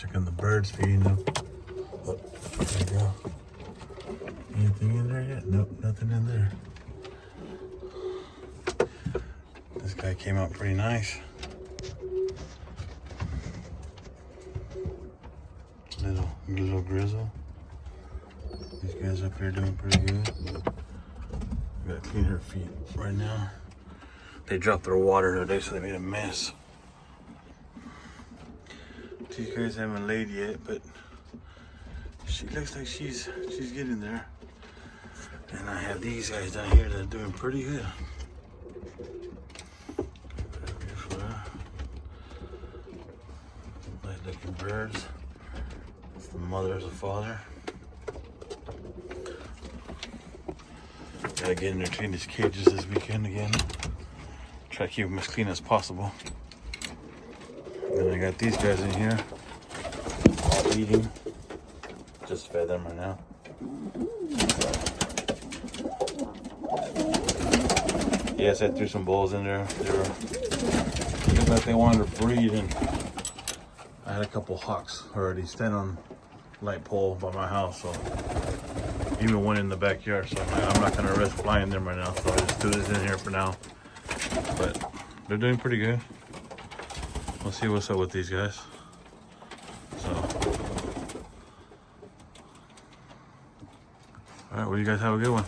Check on the birds, feeding them. Oh, there you go. Anything in there yet? Nope, nothing in there. This guy came out pretty nice. Little grizzle. These guys up here doing pretty good. We gotta clean her feet right now. They dropped their water today, so they made a mess. These guys haven't laid yet, but she looks like she's getting there. And I have these guys down here that are doing pretty good. Nice looking birds. It's the mother, the father. Gotta get in there, clean these cages this weekend again. Try to keep them as clean as possible. Then I got these guys in here, all eating. Just fed them right now. Yes, I threw some bowls in there. They were looking like they wanted to breed, and I had a couple hawks already standing on light pole by my house, so even one in the backyard. So I'm not gonna risk flying them right now. So I just threw this in here for now. But they're doing pretty good. We'll see what's up with these guys. So, all right, well, you guys have a good one.